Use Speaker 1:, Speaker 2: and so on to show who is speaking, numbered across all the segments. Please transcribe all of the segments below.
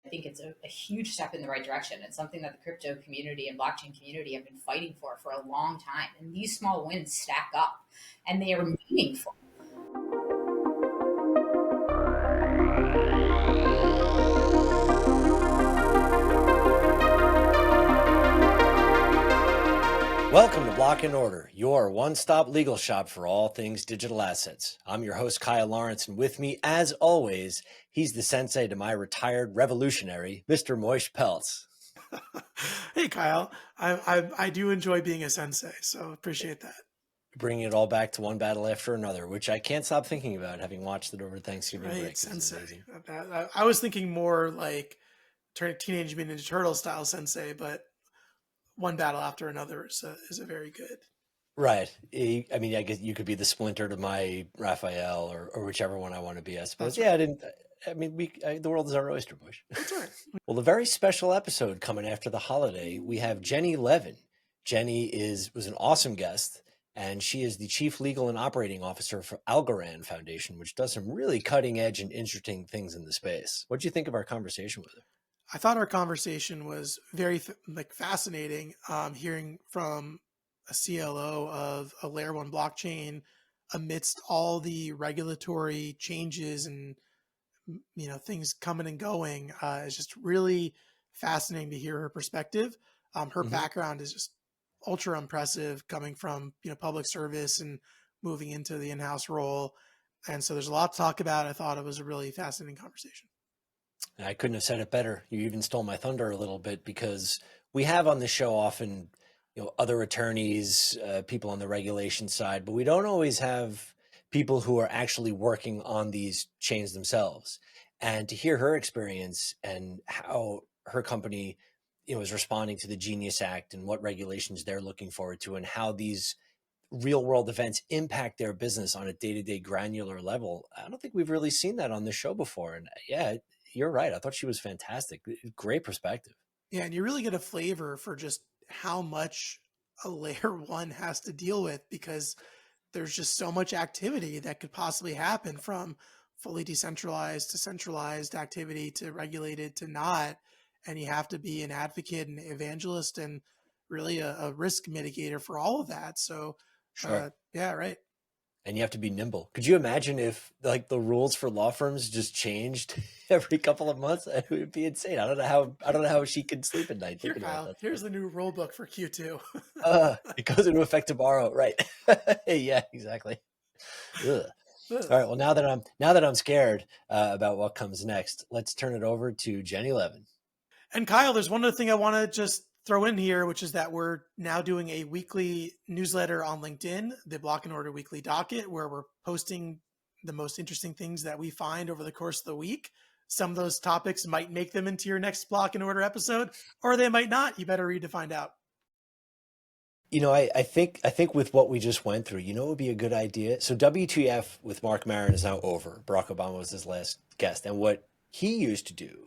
Speaker 1: I think it's a huge step in the right direction. It's something that the crypto community and blockchain community have been fighting for a long time. And these small wins stack up and they are meaningful.
Speaker 2: Welcome to Block and Order, your one-stop legal shop for all things digital assets. I'm your host, Kyle Lawrence, and with me, as always, he's the sensei to my retired revolutionary, Mr. Moish Peltz.
Speaker 3: Hey, Kyle. I do enjoy being a sensei, so appreciate that.
Speaker 2: Bringing it all back to one battle after another, which I can't stop thinking about, having watched it over Thanksgiving break.
Speaker 3: Sensei. I was thinking more like Teenage Mutant Ninja Turtle style sensei, but one battle after another is a very good.
Speaker 2: Right. I mean, I guess you could be the Splinter to my Raphael or whichever one I want to be, I suppose.
Speaker 3: That's right.
Speaker 2: The world is our oyster, Bush.
Speaker 3: That's right.
Speaker 2: Well, a very special episode coming after the holiday. We have Jennie Levin. Jennie was an awesome guest, and she is the Chief Legal and Operating Officer for Algorand Foundation, which does some really cutting edge and interesting things in the space. What do you think of our conversation with her?
Speaker 3: I thought our conversation was very fascinating, hearing from a CLO of a layer one blockchain amidst all the regulatory changes and things coming and going. It's just really fascinating to hear her perspective. Her background is just ultra impressive, coming from public service and moving into the in-house role. And so there's a lot to talk about. I thought it was a really fascinating conversation.
Speaker 2: I couldn't have said it better. You even stole my thunder a little bit, because we have on the show often, other attorneys, people on the regulation side, but we don't always have people who are actually working on these chains themselves. And to hear her experience and how her company, is responding to the Genius Act and what regulations they're looking forward to and how these real world events impact their business on a day-to-day granular level. I don't think we've really seen that on the show before. And yeah, you're right. I thought she was fantastic. Great perspective.
Speaker 3: Yeah. And you really get a flavor for just how much a layer one has to deal with, because there's just so much activity that could possibly happen, from fully decentralized to centralized activity to regulated to not. And you have to be an advocate and evangelist and really a risk mitigator for all of that. So
Speaker 2: sure.
Speaker 3: Yeah, right.
Speaker 2: And you have to be nimble. Could you imagine if the rules for law firms just changed every couple of months? It would be insane. I don't know how she can sleep at night.
Speaker 3: Here's the new rule book for Q2.
Speaker 2: It goes into effect tomorrow, right? Yeah, exactly. Ugh. All right. Well, now that I'm scared about what comes next, let's turn it over to Jennie Levin.
Speaker 3: And Kyle, there's one other thing I want to just throw in here, which is that we're now doing a weekly newsletter on LinkedIn, the Block and Order Weekly Docket, where we're posting the most interesting things that we find over the course of the week. Some of those topics might make them into your next Block and Order episode, or they might not. You better read to find out.
Speaker 2: I think with what we just went through, it would be a good idea. So WTF with Mark Maron is now over. Barack Obama was his last guest. And what he used to do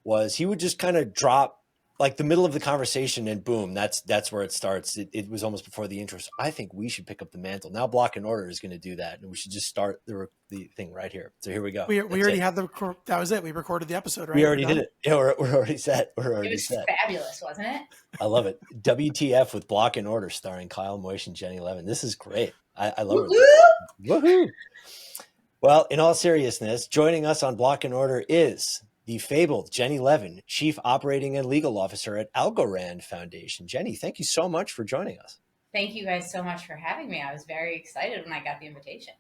Speaker 2: was he would just kind of drop the middle of the conversation and boom, that's where it starts. It was almost before the intro. So I think we should pick up the mantle. Now Block and Order is going to do that. And we should just start the thing right here. So here we go.
Speaker 3: We already have that was it. We recorded the episode, right?
Speaker 2: We already did it. Yeah, we're already set. It was
Speaker 1: fabulous, wasn't it?
Speaker 2: I love it. WTF with Block and Order, starring Kyle Moish and Jennie Levin. This is great. I love it. Woohoo! Well, in all seriousness, joining us on Block and Order is the fabled Jennie Levin, Chief Operating and Legal Officer at Algorand Foundation. Jennie, thank you so much for joining us.
Speaker 1: Thank you guys so much for having me. I was very excited when I got the invitation.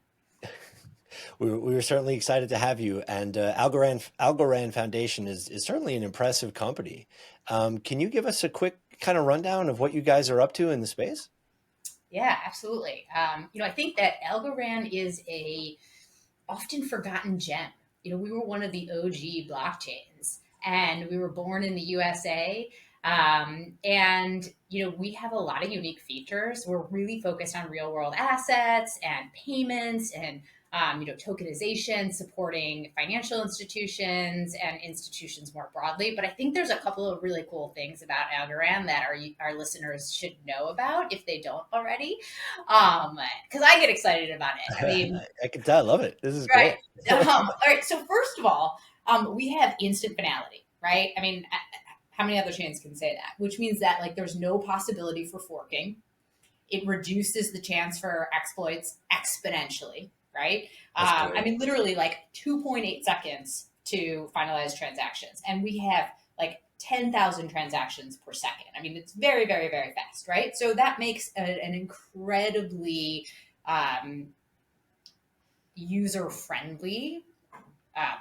Speaker 2: We were certainly excited to have you. And Algorand Foundation is certainly an impressive company. Can you give us a quick kind of rundown of what you guys are up to in the space?
Speaker 1: Yeah, absolutely. I think that Algorand is a often forgotten gem. We were one of the OG blockchains, and we were born in the USA. We have a lot of unique features. We're really focused on real world assets and payments and, tokenization, supporting financial institutions and institutions more broadly. But I think there's a couple of really cool things about Algorand that our listeners should know about if they don't already. Because I get excited about it. I mean,
Speaker 2: I can tell. I love it. This is
Speaker 1: right.
Speaker 2: great.
Speaker 1: All right. So first of all, we have instant finality. right? I mean, how many other chains can say that? Which means that like there's no possibility for forking. It reduces the chance for exploits exponentially, right?
Speaker 2: That's
Speaker 1: I
Speaker 2: great.
Speaker 1: mean, literally like 2.8 seconds to finalize transactions. And we have like 10,000 transactions per second. I mean, it's very, very, very fast, right? So that makes an incredibly user friendly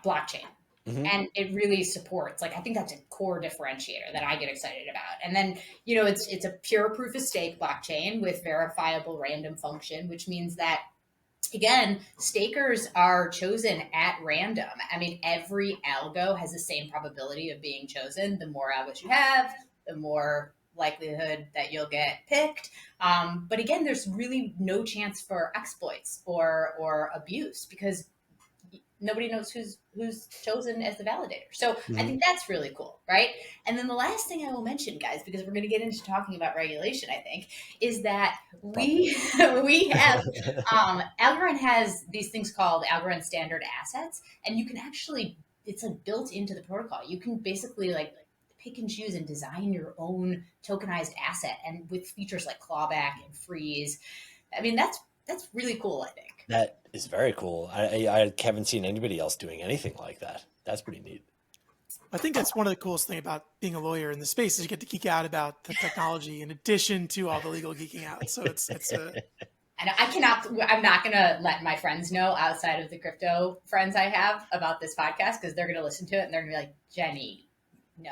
Speaker 1: blockchain.
Speaker 2: Hmm.
Speaker 1: And it really supports, like, I think that's a core differentiator that I get excited about. And then, it's a pure proof of stake blockchain with verifiable random function, which means that, again, stakers are chosen at random. I mean, every algo has the same probability of being chosen. The more algos you have, the more likelihood that you'll get picked. But again, there's really no chance for exploits or abuse because nobody knows who's chosen as the validator. So I
Speaker 2: Hmm.
Speaker 1: think that's really cool, right? And then the last thing I will mention, guys, because we're going to get into talking about regulation, I think, is that we we have Algorand has these things called Algorand standard assets, and you can actually it's like built into the protocol. You can basically like pick and choose and design your own tokenized asset, and with features like clawback and freeze. I mean, that's really cool, I think.
Speaker 2: That is very cool. I haven't seen anybody else doing anything like that. That's pretty neat.
Speaker 3: I think that's one of the coolest things about being a lawyer in the space is you get to geek out about the technology in addition to all the legal geeking out. So it's a
Speaker 1: And I cannot, I'm not going to let my friends know outside of the crypto friends I have about this podcast because they're going to listen to it and they're going to be like, Jenny, no.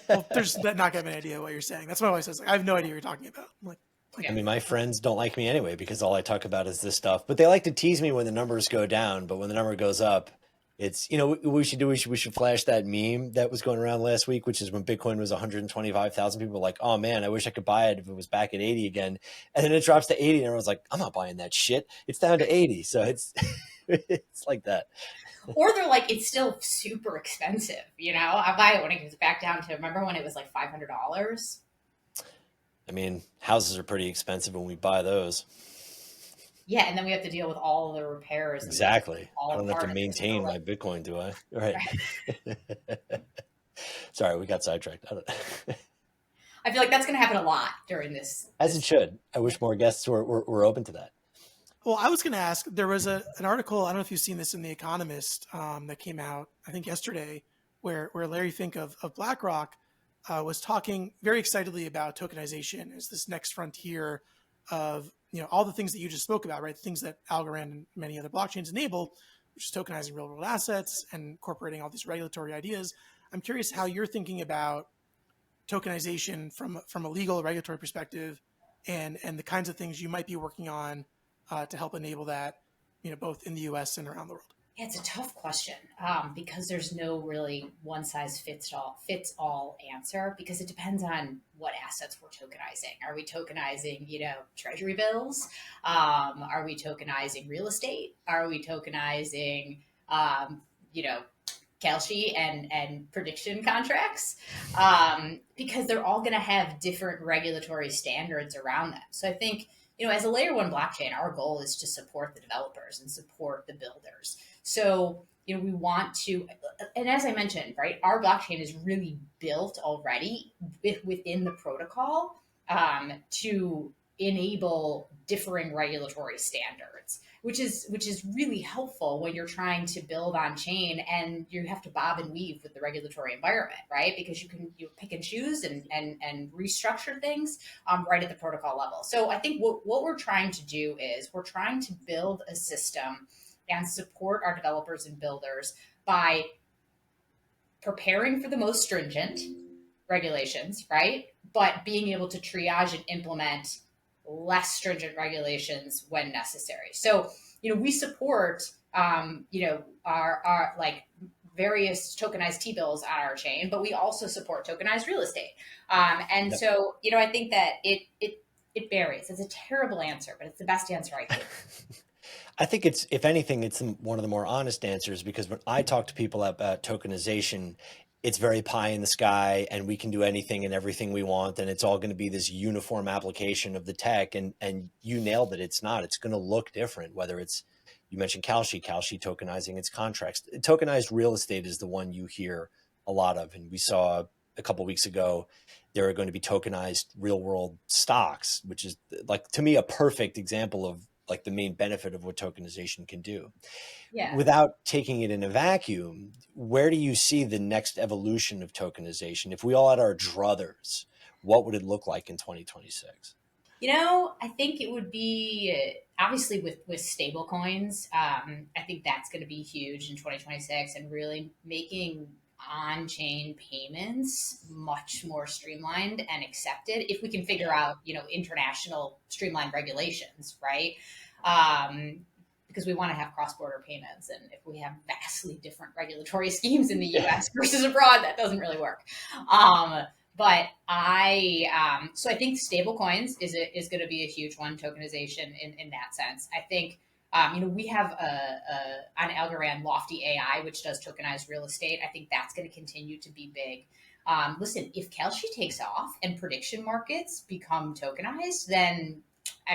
Speaker 3: well, there's not gonna have an idea what you're saying. That's why I always says like, I have no idea what you're talking about. I'm like,
Speaker 2: I
Speaker 1: Okay.
Speaker 2: mean, my friends don't like me anyway because all I talk about is this stuff. But they like to tease me when the numbers go down. But when the number goes up, it's we should flash that meme that was going around last week, which is when Bitcoin was 125,000. People were like, "Oh man, I wish I could buy it if it was back at 80 again." And then it drops to 80, and everyone's like, "I'm not buying that shit. It's down to 80." So it's it's like that.
Speaker 1: Or they're like, it's still super expensive. I buy it when it gets back down to, remember when it was like $500?
Speaker 2: I mean, houses are pretty expensive when we buy those.
Speaker 1: Yeah. And then we have to deal with all the repairs and
Speaker 2: Exactly. I
Speaker 1: all
Speaker 2: don't have to
Speaker 1: part of it. So
Speaker 2: maintain
Speaker 1: like,
Speaker 2: my Bitcoin, do I? Right.
Speaker 1: right.
Speaker 2: Sorry, we got sidetracked.
Speaker 1: I feel like that's going to happen a lot during this.
Speaker 2: As it should. I wish more guests were open to that.
Speaker 3: well, I was going to ask. There was an article. I don't know if you've seen this in The Economist that came out, I think yesterday, where Larry Fink of BlackRock was talking very excitedly about tokenization as this next frontier of all the things that you just spoke about, right? Things that Algorand and many other blockchains enable, which is tokenizing real world assets and incorporating all these regulatory ideas. I'm curious how you're thinking about tokenization from a legal regulatory perspective, and the kinds of things you might be working on to help enable that, both in the U.S. and around the world.
Speaker 1: Yeah, it's a tough question because there's no really one size fits all answer because it depends on what assets we're tokenizing. Are we tokenizing, treasury bills? Are we tokenizing real estate? Are we tokenizing, you know, Kelshi and prediction contracts? Because they're all going to have different regulatory standards around them. So I think, as a layer one blockchain, our goal is to support the developers and support the builders. So, we want to, and as I mentioned, right, our blockchain is really built already within the protocol to enable differing regulatory standards, which is really helpful when you're trying to build on chain and you have to bob and weave with the regulatory environment, right? Because you pick and choose and restructure things right at the protocol level. So I think what we're trying to do is we're trying to build a system and support our developers and builders by preparing for the most stringent regulations, right? But being able to triage and implement less stringent regulations when necessary. So, we support, our like various tokenized T-bills on our chain, but we also support tokenized real estate. And
Speaker 2: Yep.
Speaker 1: so, I think that it varies. It's a terrible answer, but it's the best answer I can.
Speaker 2: I think it's, if anything, it's one of the more honest answers because when I talk to people about tokenization, it's very pie in the sky and we can do anything and everything we want. And it's all going to be this uniform application of the tech. And you nailed it. It's not, it's going to look different, whether it's, you mentioned Kalshi tokenizing its contracts. Tokenized real estate is the one you hear a lot of. And we saw a couple of weeks ago, there are going to be tokenized real world stocks, which is like, to me, a perfect example of like the main benefit of what tokenization can do.
Speaker 1: Yeah.
Speaker 2: Without taking it in a vacuum, where do you see the next evolution of tokenization? If we all had our druthers, what would it look like in 2026?
Speaker 1: I think it would be obviously with stable coins. I think that's going to be huge in 2026 and really making on-chain payments much more streamlined and accepted if we can figure out, international streamlined regulations, right? Because we want to have cross-border payments, and if we have vastly different regulatory schemes in the U.S. versus abroad, that doesn't really work. But so I think stable coins is going to be a huge one, tokenization in that sense. I think, we have on Algorand Lofty AI, which does tokenized real estate. I think that's going to continue to be big. Listen, if Kalshi takes off and prediction markets become tokenized, then I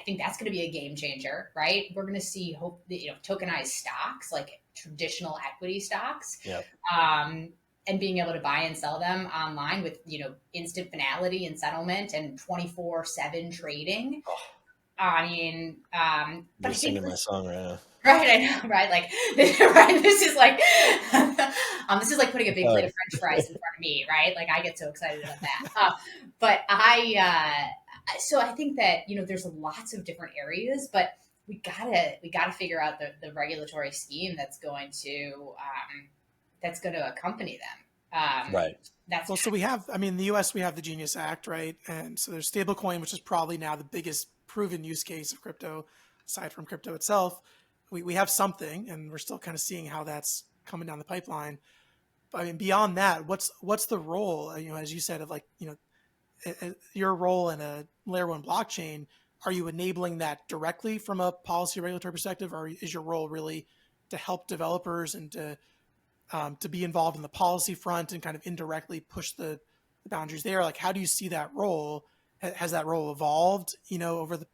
Speaker 1: think that's going to be a game changer, right? We're going to see tokenized stocks, like traditional equity stocks.
Speaker 2: Yep.
Speaker 1: And being able to buy and sell them online with, instant finality and settlement and 24/7 trading.
Speaker 2: Oh,
Speaker 1: But
Speaker 2: you're singing my song right now.
Speaker 1: Right, I know, right? Like, right, this is like, this is like putting a big plate of French fries in front of me, right? Like, I get so excited about that. So I think that, there's lots of different areas, but we gotta figure out the regulatory scheme that's going to accompany them.
Speaker 2: Right.
Speaker 3: So we have, in the US, we have the Genius Act, right? And so there's stablecoin, which is probably now the biggest proven use case of crypto, aside from crypto itself. We have something, and we're still kind of seeing how that's coming down the pipeline. But beyond that, what's the role, as you said, of like, your role in a layer one blockchain? Are you enabling that directly from a policy regulatory perspective, or is your role really to help developers and to be involved in the policy front and kind of indirectly push the boundaries there? Like, how do you see that role? Has that role evolved, over the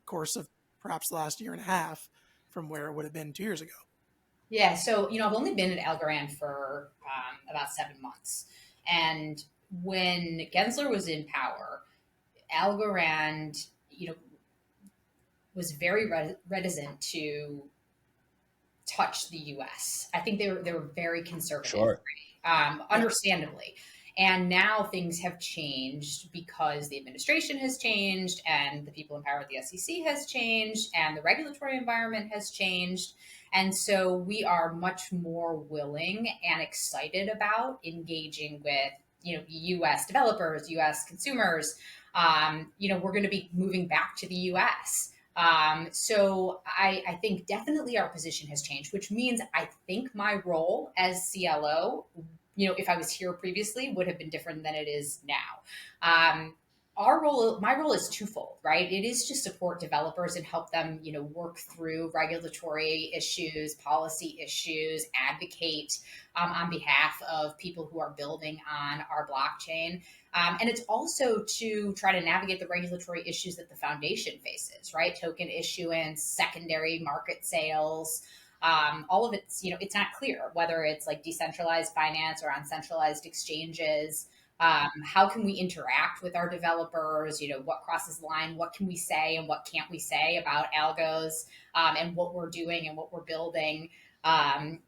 Speaker 3: course of perhaps the last year and a half from where it would have been 2 years ago?
Speaker 1: Yeah. So, I've only been at Algorand for about 7 months. And when Gensler was in power, Algorand, was very reticent to touch the U.S. I think they were very conservative,
Speaker 2: Sure.
Speaker 1: Understandably. And now things have changed because the administration has changed and the people in power at the SEC has changed and the regulatory environment has changed. And so we are much more willing and excited about engaging with, U.S. developers, U.S. consumers. We're going to be moving back to the U.S. So I think definitely our position has changed, which means I think my role as CLO, if I was here previously, would have been different than it is now. My role is twofold, right? It is to support developers and help them, work through regulatory issues, policy issues, advocate on behalf of people who are building on our blockchain. And it's also to try to navigate the regulatory issues that the foundation faces, right? Token issuance, secondary market sales, all of it's, it's not clear whether it's like decentralized finance or on centralized exchanges. How can we interact with our developers? What crosses the line? What can we say and what can't we say about algos and what we're doing and what we're building? There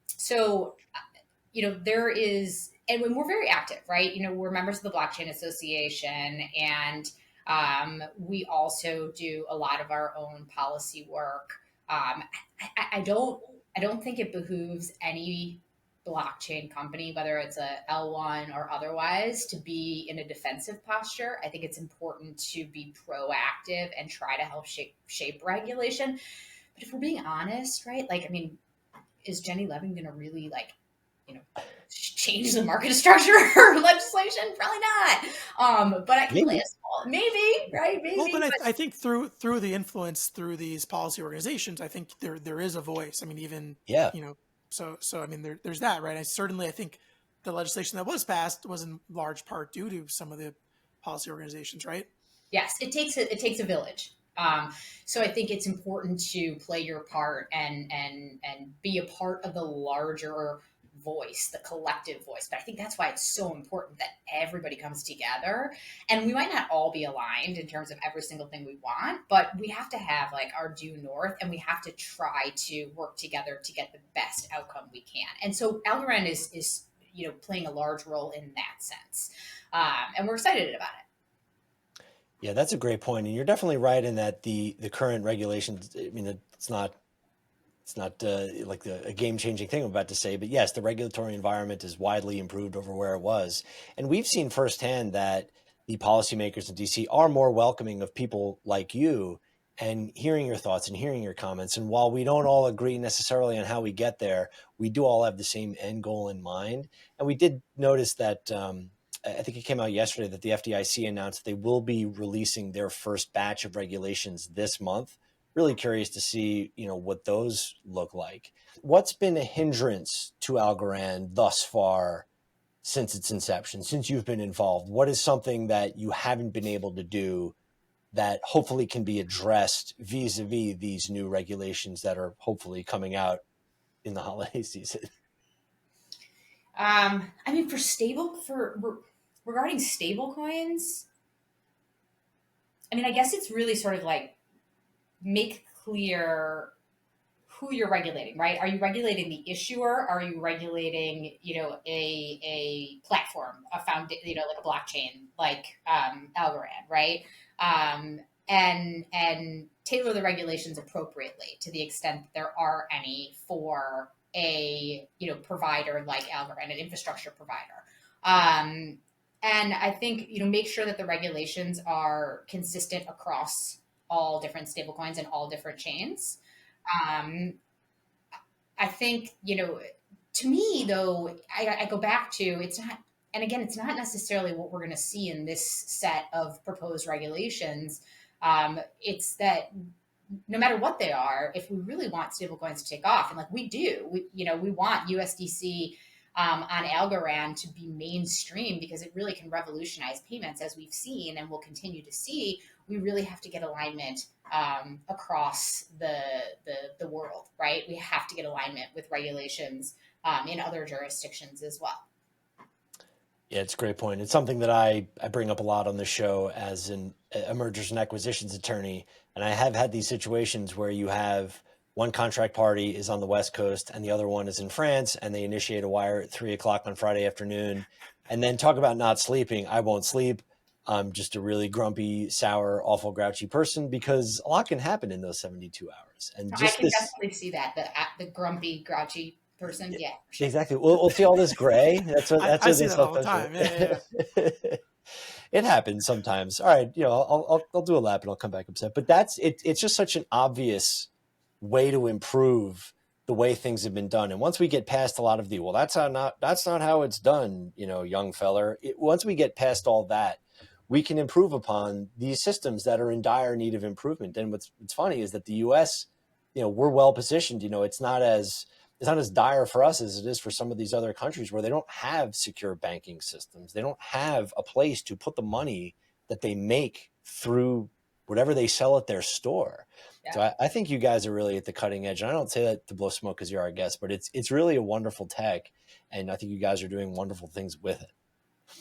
Speaker 1: is, and when we're very active, right? We're members of the Blockchain Association, and we also do a lot of our own policy work. I don't think it behooves any blockchain company, whether it's a L1 or otherwise, to be in a defensive posture. I think it's important to be proactive and try to help shape regulation. But if we're being honest, right? Is Jennie Levin going to really change the market structure or legislation? Probably not. But I can play a small, maybe, right? Maybe.
Speaker 3: Well, but I think through the influence through these policy organizations, I think there is a voice. So there's that, right? I think the legislation that was passed was in large part due to some of the policy organizations, right?
Speaker 1: Yes, it takes a village. So I think it's important to play your part and be a part of the larger voice, the collective voice. But I think that's why it's so important that everybody comes together. And we might not all be aligned in terms of every single thing we want, but we have to have like our due north, and we have to try to work together to get the best outcome we can. And so Algorand is playing a large role in that sense, and we're excited about it.
Speaker 2: Yeah, that's a great point, and you're definitely right in that the current regulations. I mean, it's not like a game-changing thing I'm about to say, but yes, the regulatory environment is widely improved over where it was. And we've seen firsthand that the policymakers in DC are more welcoming of people like you, and hearing your thoughts and hearing your comments. And while we don't all agree necessarily on how we get there, we do all have the same end goal in mind. And we did notice that, I think it came out yesterday that the FDIC announced they will be releasing their first batch of regulations this month. Really curious to see, what those look like. What's been a hindrance to Algorand thus far since its inception, since you've been involved? What is something that you haven't been able to do that hopefully can be addressed vis-a-vis these new regulations that are hopefully coming out in the holiday season?
Speaker 1: I mean, regarding stablecoins, I mean, I guess it's really sort of like make clear who you're regulating, right? Are you regulating the issuer? Are you regulating, a platform, like a blockchain, like Algorand, right? And tailor the regulations appropriately to the extent that there are any for a provider like Algorand, an infrastructure provider. And I think make sure that the regulations are consistent across all different stablecoins and all different chains. Um, I think, to me, though, I go back to it's not, and again, it's not necessarily what we're going to see in this set of proposed regulations. It's that no matter what they are, if we really want stablecoins to take off, and like we do, we want USDC on Algorand to be mainstream because it really can revolutionize payments as we've seen and will continue to see. We really have to get alignment across the world, right? We have to get alignment with regulations in other jurisdictions as well.
Speaker 2: Yeah, it's a great point. It's something that I bring up a lot on the show as a mergers and acquisitions attorney. And I have had these situations where you have one contract party is on the West Coast and the other one is in France, and they initiate a wire at 3 o'clock on Friday afternoon. And then talk about not sleeping. I won't sleep. I'm just a really grumpy, sour, awful, grouchy person because a lot can happen in those 72 hours. And
Speaker 1: I
Speaker 2: just
Speaker 1: can
Speaker 2: this.
Speaker 1: definitely see that the grumpy, grouchy person. Yeah, for sure.
Speaker 2: Exactly. We'll see all this gray. That's what
Speaker 3: I
Speaker 2: they
Speaker 3: see that all the
Speaker 2: sometimes.
Speaker 3: time. Yeah.
Speaker 2: It happens sometimes. All right, I'll do a lap and I'll come back upset. But that's it. It's just such an obvious way to improve the way things have been done. And once we get past a lot of that's not how it's done, young feller. Once we get past all that, we can improve upon these systems that are in dire need of improvement. And what's funny is that the U.S., we're well positioned. It's not as dire for us as it is for some of these other countries where they don't have secure banking systems. They don't have a place to put the money that they make through whatever they sell at their store. Yeah. So I think you guys are really at the cutting edge. And I don't say that to blow smoke because you're our guest, but it's really a wonderful tech. And I think you guys are doing wonderful things with it.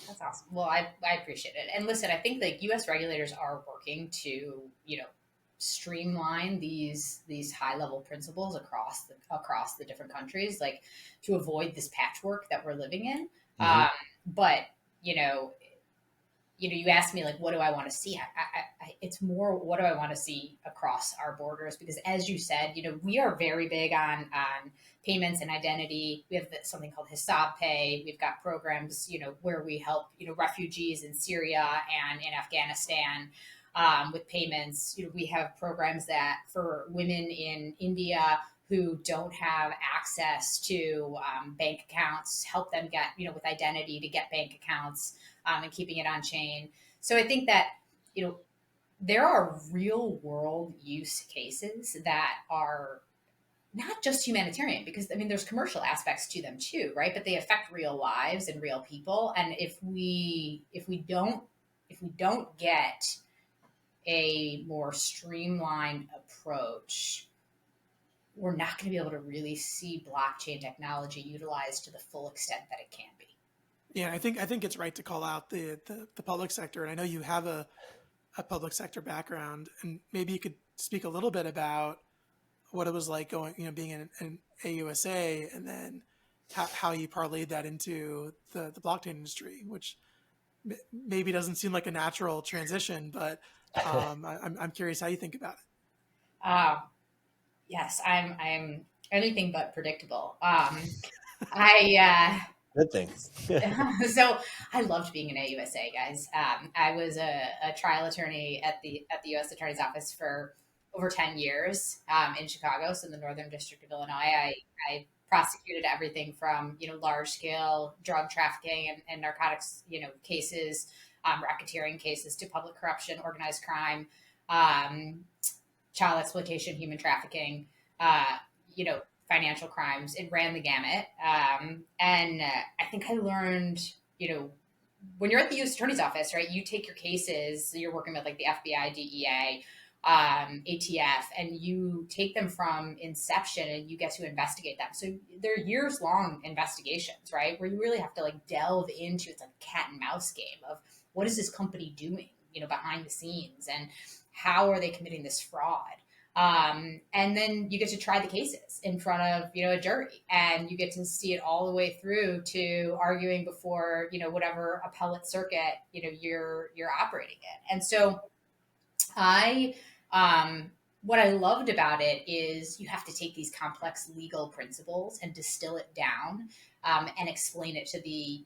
Speaker 1: That's awesome. Well, I appreciate it. And listen, I think that U.S. regulators are working to, streamline these high level principles across the different countries, like to avoid this patchwork that we're living in. Mm-hmm. But you asked me like, what do I want to see? It's more, what do I want to see across our borders? Because as you said, we are very big on payments and identity. We have something called Hisab Pay. We've got programs, where we help, refugees in Syria and in Afghanistan with payments. We have programs that for women in India who don't have access to bank accounts, help them get, with identity to get bank accounts and keeping it on chain. So I think that, there are real world use cases that are not just humanitarian, because there's commercial aspects to them too, right? But they affect real lives and real people. And if we don't get a more streamlined approach, we're not going to be able to really see blockchain technology utilized to the full extent that it can be.
Speaker 3: Yeah, I think it's right to call out the public sector, and I know you have a public sector background, and maybe you could speak a little bit about what it was like going, being in AUSA, and then how you parlayed that into the blockchain industry, which maybe doesn't seem like a natural transition, but I'm curious how you think about it.
Speaker 1: Yes, I'm anything but predictable. I
Speaker 2: Good thing.
Speaker 1: so I loved being an AUSA, guys. I was a trial attorney at the U.S. Attorney's Office for over 10 years in Chicago, so in the Northern District of Illinois. I prosecuted everything from large scale drug trafficking and narcotics cases, racketeering cases, to public corruption, organized crime, child exploitation, human trafficking, financial crimes. It ran the gamut. And I think I learned, when you're at the U.S. Attorney's Office, right, you take your cases, you're working with like the FBI, DEA, ATF, and you take them from inception and you get to investigate them. So they're years long investigations, right, where you really have to like delve into, it's like a cat and mouse game of what is this company doing, behind the scenes, and how are they committing this fraud? And then you get to try the cases in front of, a jury, and you get to see it all the way through to arguing before, whatever appellate circuit, you're operating in. And so what I loved about it is you have to take these complex legal principles and distill it down, and explain it to the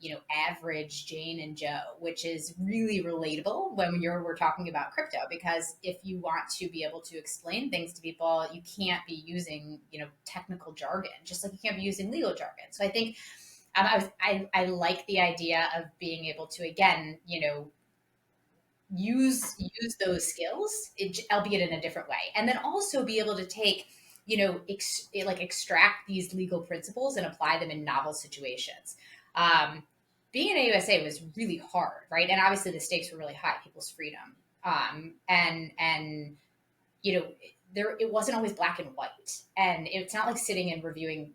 Speaker 1: average Jane and Joe, which is really relatable when we're talking about crypto, because if you want to be able to explain things to people, you can't be using technical jargon, just like you can't be using legal jargon. So I think I like the idea of being able to, again, use those skills, albeit in a different way, and then also be able to take extract these legal principles and apply them in novel situations. Being an AUSA was really hard, right? And obviously the stakes were really high, people's freedom, and it wasn't always black and white, and it's not like sitting and reviewing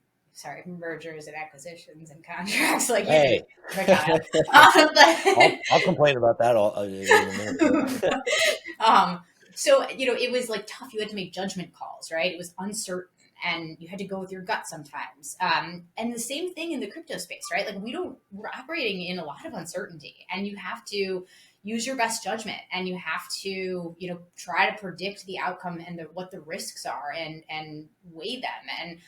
Speaker 1: mergers and acquisitions and contracts like
Speaker 2: Hey.
Speaker 1: you do.
Speaker 2: I'll complain about that all in a minute.
Speaker 1: So, it was like tough. You had to make judgment calls, right? It was uncertain, and you had to go with your gut sometimes. And the same thing in the crypto space, right? Like we're operating in a lot of uncertainty, and you have to use your best judgment, and you have to, try to predict the outcome and what the risks are, and weigh them. And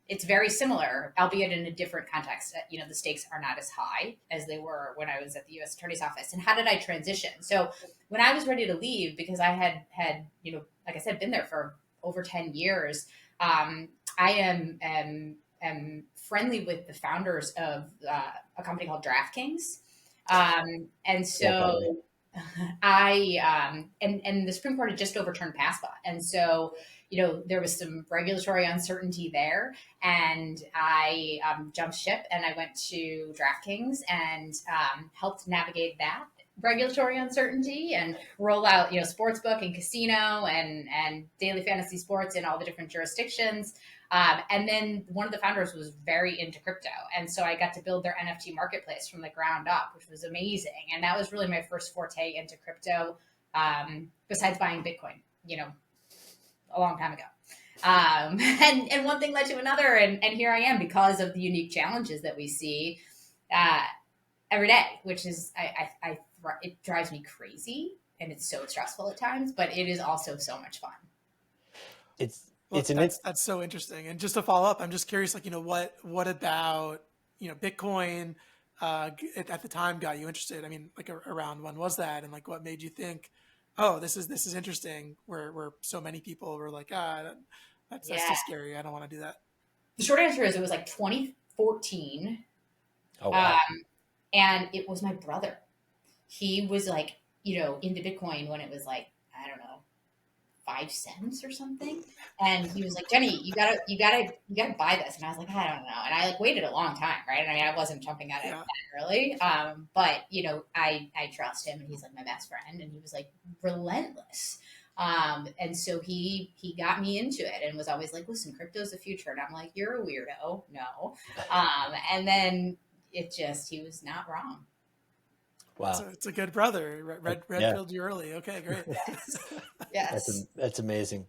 Speaker 1: it's very similar, albeit in a different context. The stakes are not as high as they were when I was at the U.S. Attorney's Office. And how did I transition? So when I was ready to leave, because I had like I said, been there for over 10 years, I am friendly with the founders of a company called DraftKings. And so and the Supreme Court had just overturned PASPA. And so, there was some regulatory uncertainty there, and I jumped ship and I went to DraftKings and helped navigate that regulatory uncertainty and roll out, sportsbook and casino and daily fantasy sports in all the different jurisdictions. And then one of the founders was very into crypto. And so I got to build their NFT marketplace from the ground up, which was amazing. And that was really my first forte into crypto, besides buying Bitcoin, a long time ago. And one thing led to another. And here I am, because of the unique challenges that we see every day, which is, it drives me crazy, and it's so stressful at times, but it is also so much fun.
Speaker 3: That's so interesting. And just to follow up, I'm just curious, what about, Bitcoin at the time got you interested? I mean, around when was that? And what made you think, oh, this is interesting, where so many people were like, that's too scary, I don't want to do that?
Speaker 1: The short answer is it was 2014.
Speaker 2: Oh, wow.
Speaker 1: And it was my brother. He was into Bitcoin when it was I don't know, 5 cents or something. And he was like, Jenny, you gotta buy this. And I was like, I don't know. And I waited a long time, right? I mean, I wasn't jumping at it that early. But I trust him, and he's my best friend, and he was relentless. And so he got me into it and was always like, listen, crypto's the future. And I'm like, you're a weirdo. No. And then he was not wrong.
Speaker 2: Wow.
Speaker 3: It's a good brother. Red
Speaker 2: Yeah.
Speaker 3: pilled you early. Okay, great.
Speaker 1: Yes.
Speaker 2: That's amazing.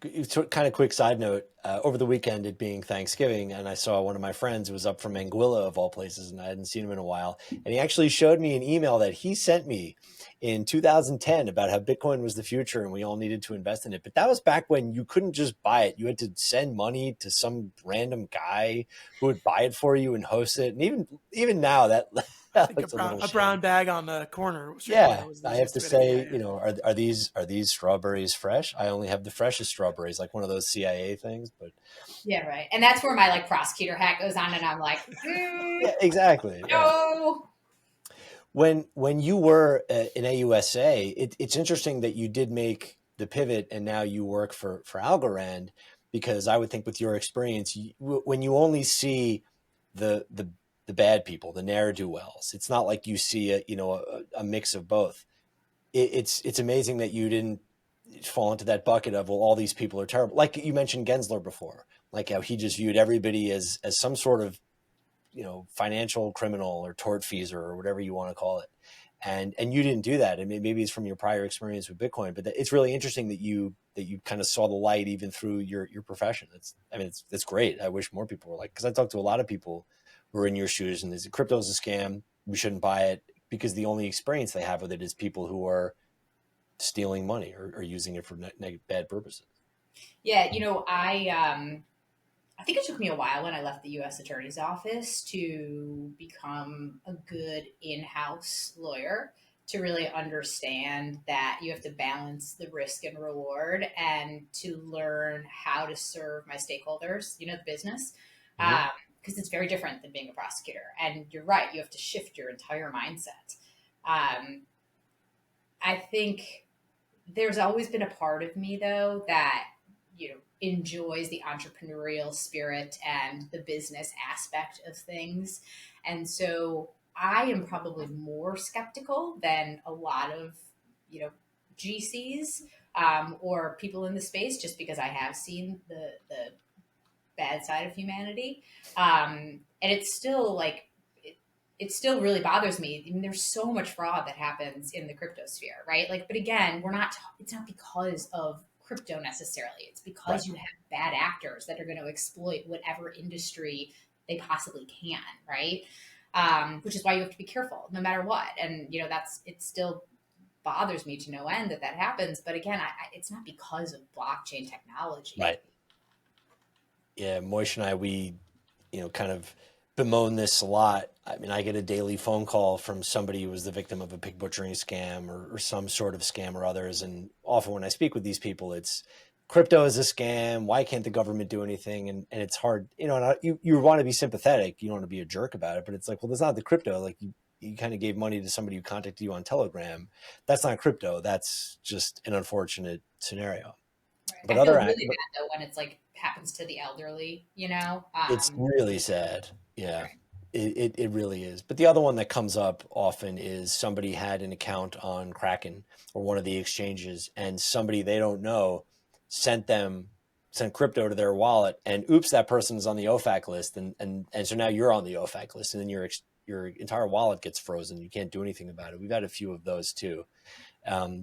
Speaker 2: Kind of quick side note, over the weekend, it being Thanksgiving, and I saw one of my friends who was up from Anguilla of all places, and I hadn't seen him in a while. And he actually showed me an email that he sent me in 2010 about how Bitcoin was the future and we all needed to invest in it. But that was back when you couldn't just buy it. You had to send money to some random guy who would buy it for you and host it. And even now, that
Speaker 3: I think
Speaker 2: looks a little
Speaker 3: a
Speaker 2: shady.
Speaker 3: brown bag on the street
Speaker 2: Yeah,
Speaker 3: corner was the
Speaker 2: I have
Speaker 3: gist
Speaker 2: to
Speaker 3: of it.
Speaker 2: say,
Speaker 3: Yeah.
Speaker 2: are these strawberries fresh? I only have the freshest strawberries, like one of those CIA things. But
Speaker 1: Yeah, right. And that's where my like prosecutor hat goes on, and I'm like,
Speaker 2: yeah, exactly. Yeah.
Speaker 1: no.
Speaker 2: When you were in AUSA, it's interesting that you did make the pivot, and now you work for Algorand, because I would think with your experience, when you only see the bad people, the ne'er do wells, it's not like you see a mix of both. It's amazing that you didn't fall into that bucket of, well, all these people are terrible. Like you mentioned Gensler before, like how he just viewed everybody as some sort of financial criminal or tortfeasor or whatever you want to call it, and you didn't do that. I mean, maybe it's from your prior experience with Bitcoin, but it's really interesting that you kind of saw the light even through your profession. It's great. I wish more people were like, because I talked to a lot of people who are in your shoes and crypto's a scam, we shouldn't buy it, because the only experience they have with it is people who are stealing money or using it for bad purposes.
Speaker 1: Yeah, I think it took me a while when I left the U.S. Attorney's Office to become a good in-house lawyer, to really understand that you have to balance the risk and reward, and to learn how to serve my stakeholders, the business,
Speaker 2: Mm-hmm.
Speaker 1: because it's very different than being a prosecutor. And you're right, you have to shift your entire mindset. Um, I think there's always been a part of me, though, that enjoys the entrepreneurial spirit and the business aspect of things. And so I am probably more skeptical than a lot of GCs, or people in the space, just because I have seen the bad side of humanity. And it's still like, it still really bothers me. I mean, there's so much fraud that happens in the crypto sphere, right? Like, but again, it's not because of crypto necessarily. It's because you have bad actors that are going to exploit whatever industry they possibly can, right? Which is why you have to be careful no matter what. And, it still bothers me to no end that happens. But again, it's not because of blockchain technology.
Speaker 2: Right. Yeah, Moish and I, we, kind of bemoan this a lot. I mean, I get a daily phone call from somebody who was the victim of a pig butchering scam or some sort of scam or others. And often when I speak with these people, it's crypto is a scam. Why can't the government do anything? And it's hard, and you want to be sympathetic. You don't want to be a jerk about it, but it's like, well, that's not the crypto. Like you kind of gave money to somebody who contacted you on Telegram. That's not crypto. That's just an unfortunate scenario.
Speaker 1: Right.
Speaker 2: But
Speaker 1: I feel
Speaker 2: other
Speaker 1: really bad though when it's like happens to the elderly,
Speaker 2: It's really sad. Yeah,
Speaker 1: Right.
Speaker 2: it really is. But the other one that comes up often is somebody had an account on Kraken or one of the exchanges, and somebody they don't know sent crypto to their wallet, and oops, that person is on the OFAC list, and so now you're on the OFAC list, and then your entire wallet gets frozen. You can't do anything about it. We've had a few of those too.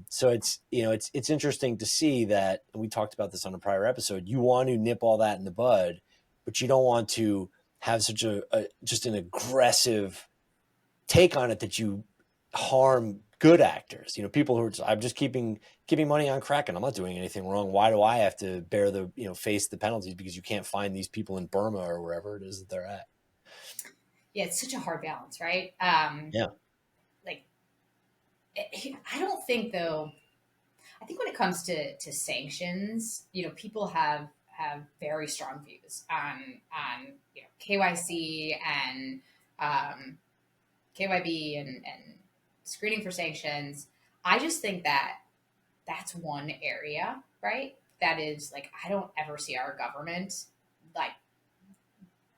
Speaker 2: So it's interesting to see that, and we talked about this on a prior episode. You want to nip all that in the bud, but you don't want to have such just an aggressive take on it that you harm good actors. People who are I'm just keeping money on Kraken. I'm not doing anything wrong. Why do I have to bear the face the penalties because you can't find these people in Burma or wherever it is that they're at?
Speaker 1: Yeah, it's such a hard balance, right?
Speaker 2: Yeah.
Speaker 1: Like, I don't think though. I think when it comes to sanctions, people have very strong views on KYC and KYB and screening for sanctions. I just think that that's one area, right? That is like, I don't ever see our government like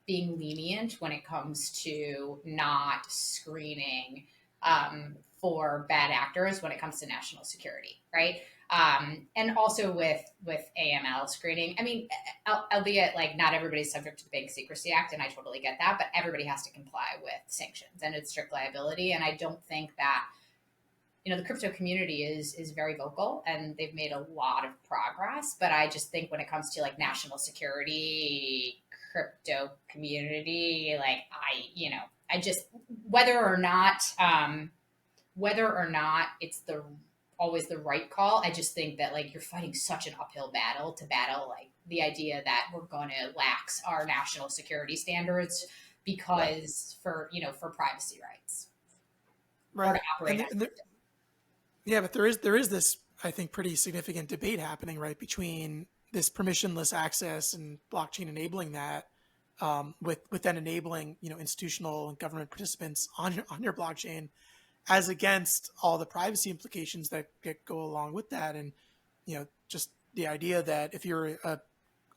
Speaker 1: being lenient when it comes to not screening for bad actors when it comes to national security, right? And also with AML screening. I mean, albeit like not everybody's subject to the Bank Secrecy Act, and I totally get that, but everybody has to comply with sanctions and it's strict liability. And I don't think that the crypto community is very vocal and they've made a lot of progress. But I just think when it comes to like national security, crypto community, like I just whether or not it's always the right call. I just think that like you're fighting such an uphill battle to battle like the idea that we're going to lax our national security standards because for privacy rights, or to
Speaker 3: Right.
Speaker 1: operate.
Speaker 3: Yeah, but there is this, I think, pretty significant debate happening, right, between this permissionless access and blockchain enabling that, with then enabling institutional and government participants on your blockchain, as against all the privacy implications that go along with that, and just the idea that if you're a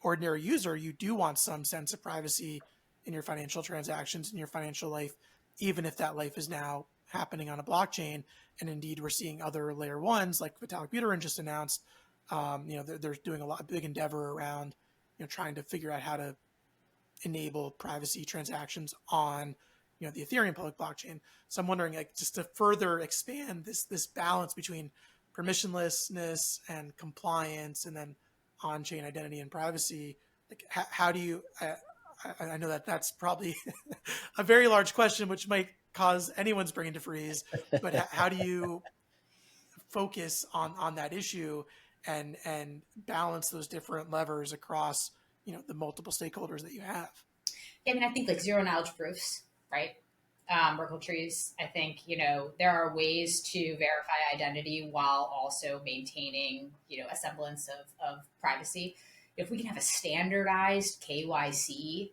Speaker 3: ordinary user, you do want some sense of privacy in your financial transactions, in your financial life, even if that life is now happening on a blockchain. And indeed, we're seeing other layer ones like Vitalik Buterin just announced. They're doing a big endeavor around trying to figure out how to enable privacy transactions on the Ethereum public blockchain. So I'm wondering, like, just to further expand this balance between permissionlessness and compliance, and then on-chain identity and privacy, like how do you? I know that's probably a very large question, which might cause anyone's brain to freeze. But how do you focus on that issue and balance those different levers across the multiple stakeholders that you have?
Speaker 1: Yeah, I mean, I think like zero knowledge proofs, right? Merkle trees. I think there are ways to verify identity while also maintaining a semblance of privacy. If we can have a standardized KYC,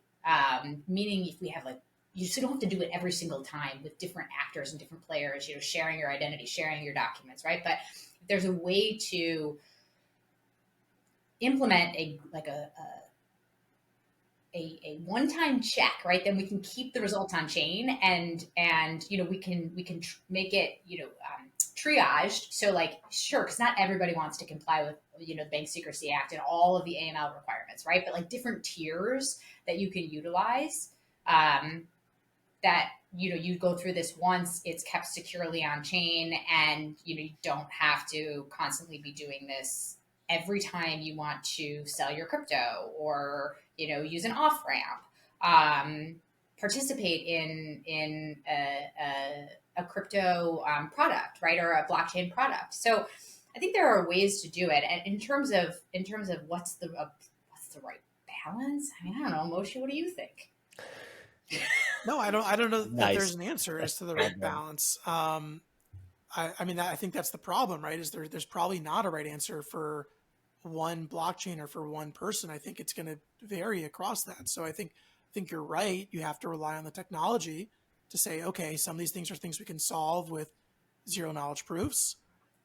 Speaker 1: meaning if we have like, you just don't have to do it every single time with different actors and different players, sharing your identity, sharing your documents, right? But if there's a way to implement a one-time check, right? Then we can keep the results on chain, and we can make it triaged. So like, sure, because not everybody wants to comply with the Bank Secrecy Act and all of the AML requirements, right? But like different tiers that you can utilize. That you go through this once, it's kept securely on chain, and you don't have to constantly be doing this every time you want to sell your crypto or use an off ramp, participate in a crypto product, right, or a blockchain product. So I think there are ways to do it. And in terms of what's the right balance, I mean, I don't know, Moish, what do you think?
Speaker 3: No, I don't know that
Speaker 2: Nice.
Speaker 3: there's an answer as to the right balance. I mean, I think that's the problem, right? Is there's probably not a right answer for one blockchain or for one person. I think it's going to vary across that. So I think you're right. You have to rely on the technology to say, okay, some of these things are things we can solve with zero knowledge proofs.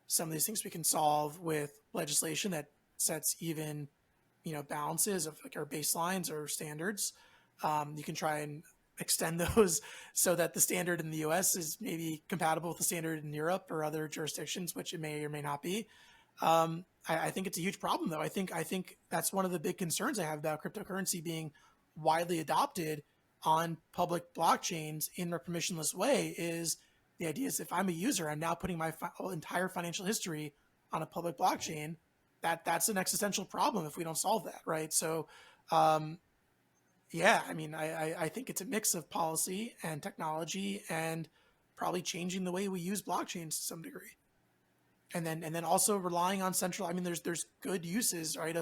Speaker 3: Some of these things we can solve with legislation that sets even, balances of like our baselines or standards. You can try and extend those so that the standard in the US is maybe compatible with the standard in Europe or other jurisdictions, which it may or may not be. I think it's a huge problem, though. I think that's one of the big concerns I have about cryptocurrency being widely adopted on public blockchains in a permissionless way. Is the idea is if I'm a user, I'm now putting my entire financial history on a public blockchain. That's an existential problem if we don't solve that, right? So, yeah, I mean, I think it's a mix of policy and technology and probably changing the way we use blockchains to some degree. And then also relying on central. I mean, there's good uses, right?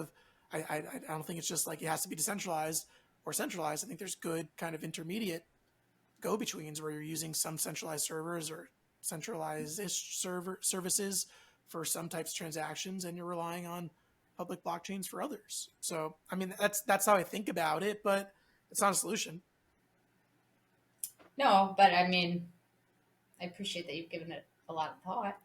Speaker 3: I don't think it's just like it has to be decentralized or centralized. I think there's good kind of intermediate go-betweens where you're using some centralized servers or centralized-ish services for some types of transactions, and you're relying on public blockchains for others. So, I mean, that's how I think about it, but it's not a solution.
Speaker 1: No, but I mean, I appreciate that you've given it a lot of thought.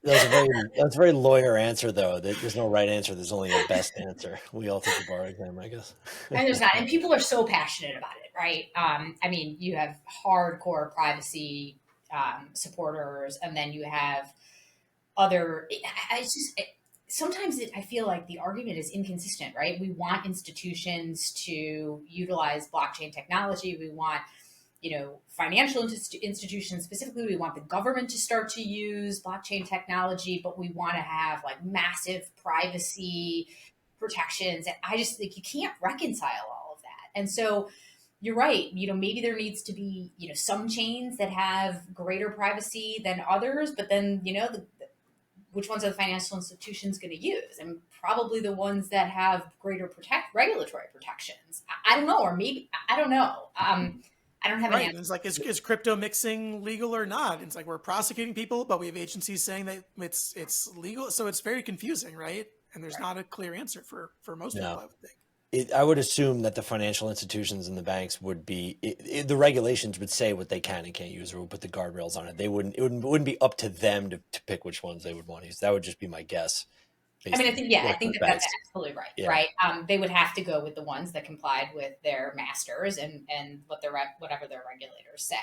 Speaker 2: That's a very lawyer answer, though. There's no right answer. There's only a best answer. We all take the bar exam, I guess.
Speaker 1: And there's not. And people are so passionate about it, right? I mean, you have hardcore privacy supporters, and then you have other. It's just sometimes I feel like the argument is inconsistent, right? We want institutions to utilize blockchain technology. We want financial institutions specifically, we want the government to start to use blockchain technology, but we want to have like massive privacy protections. And I just think you can't reconcile all of that. And so you're right. Maybe there needs to be, some chains that have greater privacy than others, but then, which ones are the financial institutions going to use? And probably the ones that have greater regulatory protections. I don't know, or maybe, I don't know. I don't have an answer.
Speaker 3: It's like, is crypto mixing legal or not? It's like we're prosecuting people, but we have agencies saying that it's legal. So it's very confusing, right? And there's not a clear answer for most people, I would think.
Speaker 2: I would assume that the financial institutions and the banks would be the regulations would say what they can and can't use, or would put the guardrails on it. It wouldn't be up to them to pick which ones they would want to use. That would just be my guess.
Speaker 1: I think that's absolutely right. Yeah. Right. They would have to go with the ones that complied with their masters and whatever their regulators say.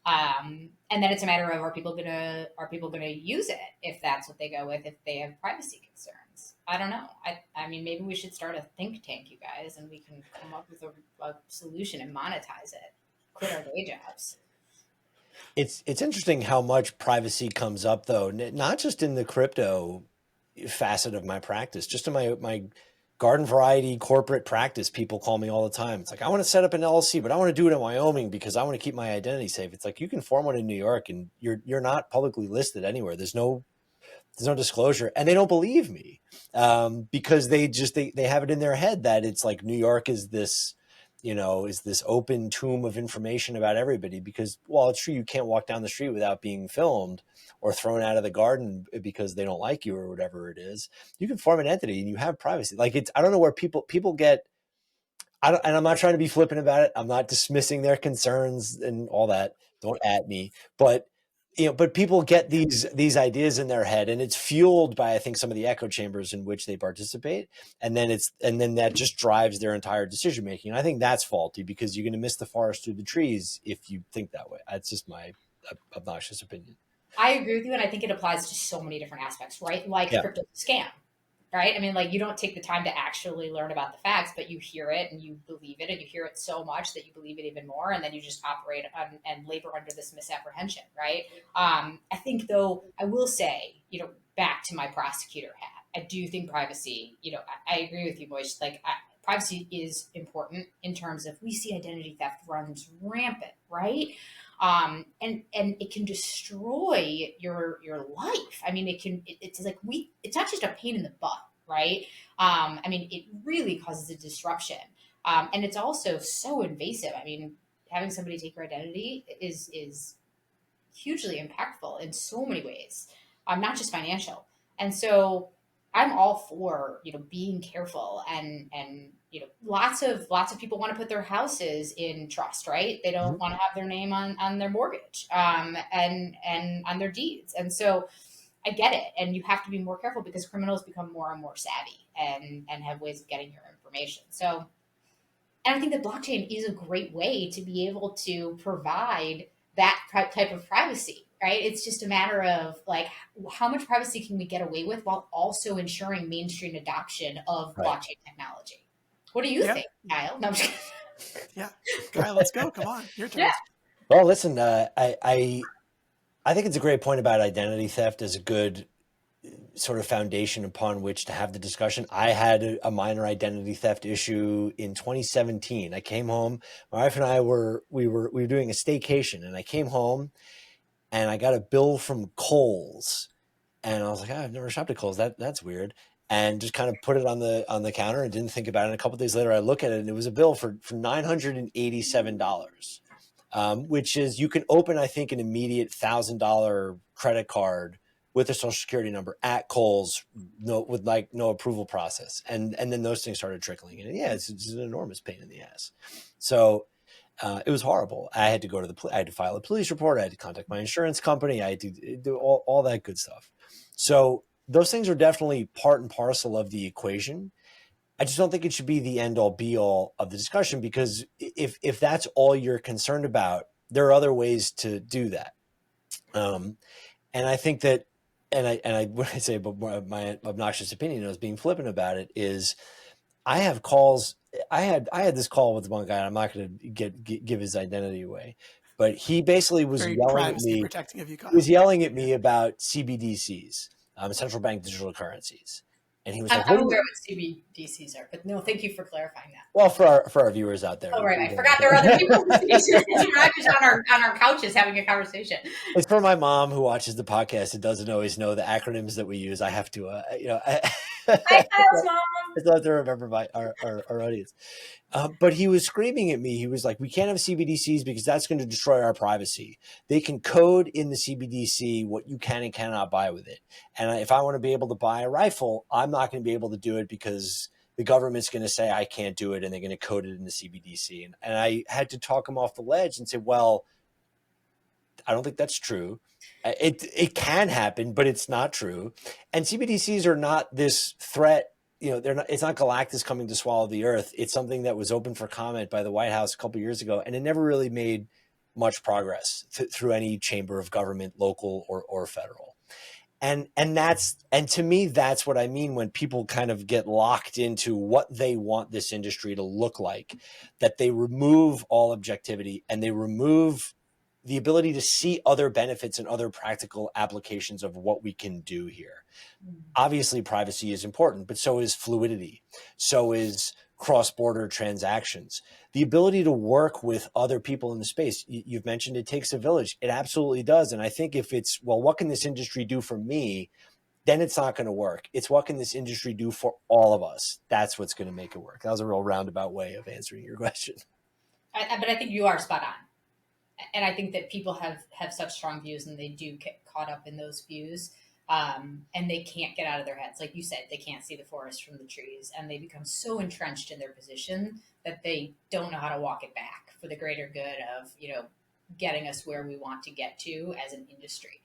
Speaker 1: And then it's a matter of are people gonna use it if that's what they go with, if they have privacy concerns. I don't know. I mean, maybe we should start a think tank, you guys, and we can come up with a solution and monetize it. Quit our day jobs.
Speaker 2: It's interesting how much privacy comes up, though, not just in the crypto facet of my practice, just in my garden variety corporate practice. People call me all the time. It's like, I want to set up an LLC, but I want to do it in Wyoming because I want to keep my identity safe. It's like, you can form one in New York and you're not publicly listed anywhere. There's no disclosure, and they don't believe me because they have it in their head that it's like New York is this open tomb of information about everybody. Because while it's true you can't walk down the street without being filmed or thrown out of the garden because they don't like you or whatever it is, you can form an entity and you have privacy. Like, I don't know where people get. And I'm not trying to be flippant about it. I'm not dismissing their concerns and all that. Don't at me, but people get these ideas in their head, and it's fueled by, I think, some of the echo chambers in which they participate. And then that just drives their entire decision making. And I think that's faulty, because you're going to miss the forest through the trees if you think that way. That's just my obnoxious opinion.
Speaker 1: I agree with you. And I think it applies to so many different aspects, right? Like crypto scam, right? I mean, like, you don't take the time to actually learn about the facts, but you hear it and you believe it, and you hear it so much that you believe it even more. And then you just operate and labor under this misapprehension, right? I think, though, I will say, back to my prosecutor hat, I do think privacy, I agree with you, Moish. Like, privacy is important in terms of, we see identity theft runs rampant, right? And it can destroy your life. I mean, it's like it's not just a pain in the butt, right? I mean, it really causes a disruption. And it's also so invasive. I mean, having somebody take your identity is hugely impactful in so many ways, not just financial. And so I'm all for, being careful, and lots of people want to put their houses in trust, right? They don't want to have their name on their mortgage, and on their deeds. And so I get it. And you have to be more careful because criminals become more and more savvy and have ways of getting your information. So, and I think that blockchain is a great way to be able to provide that type of privacy, right? It's just a matter of, like, how much privacy can we get away with while also ensuring mainstream adoption of blockchain technology? What do you think, Kyle? No, I'm just
Speaker 3: kidding. Kyle, let's go. Come on, your turn.
Speaker 2: Well, listen, I think it's a great point about identity theft as a good sort of foundation upon which to have the discussion. I had a minor identity theft issue in 2017. I came home, my wife and I were doing a staycation, and I came home and I got a bill from Kohl's, and I was like, I've never shopped at Kohl's. That's weird. And just kind of put it on the counter and didn't think about it. And a couple of days later, I look at it, and it was a bill for $987, which is, you can open, I think, an immediate $1,000 credit card with a social security number at Kohl's, with no approval process. And then those things started trickling in. And it's an enormous pain in the ass. So it was horrible. I had to I had to file a police report. I had to contact my insurance company. I had to do all that good stuff. So those things are definitely part and parcel of the equation. I just don't think it should be the end all be all of the discussion, because if that's all you're concerned about, there are other ways to do that. And I think that, when I say, but my obnoxious opinion is being flippant about it, is I have calls. I had this call with one guy. I'm not going to give his identity away, but he basically was
Speaker 3: Very
Speaker 2: yelling at
Speaker 3: privacy
Speaker 2: me.
Speaker 3: protecting of you, Kyle.
Speaker 2: He was yelling at me about CBDCs, central bank digital currencies, and he was like, "What
Speaker 1: I'm
Speaker 2: do you?"
Speaker 1: aware what CBDCs are, but no, thank you for clarifying that.
Speaker 2: Well, for our viewers out there.
Speaker 1: Oh, right. I forgot there are other people listening to this. We're not just on our couches having a conversation.
Speaker 2: It's for my mom who watches the podcast and doesn't always know the acronyms that we use. I have to,
Speaker 1: Hi, Kyle's mom.
Speaker 2: I still have to remember our audience. But he was screaming at me. He was like, "We can't have CBDCs because that's going to destroy our privacy. They can code in the CBDC what you can and cannot buy with it. And if I want to be able to buy a rifle, I'm not going to be able to do it because the government's going to say I can't do it, and they're going to code it in the CBDC." And I had to talk him off the ledge and say, well, I don't think that's true. It can happen, but it's not true. And CBDCs are not this threat. They're not. It's not Galactus coming to swallow the earth. It's something that was open for comment by the White House a couple of years ago, and it never really made much progress through any chamber of government, local or federal. And to me, that's what I mean when people kind of get locked into what they want this industry to look like, that they remove all objectivity and they remove the ability to see other benefits and other practical applications of what we can do here. Obviously, privacy is important, but so is fluidity. So is cross-border transactions. The ability to work with other people in the space. You've mentioned it takes a village. It absolutely does. And I think if it's, well, what can this industry do for me? Then it's not going to work. It's what can this industry do for all of us? That's what's going to make it work. That was a real roundabout way of answering your question.
Speaker 1: But I think you are spot on. And I think that people have such strong views, and they do get caught up in those views, and they can't get out of their heads. Like you said, they can't see the forest from the trees, and they become so entrenched in their position that they don't know how to walk it back for the greater good of getting us where we want to get to as an industry.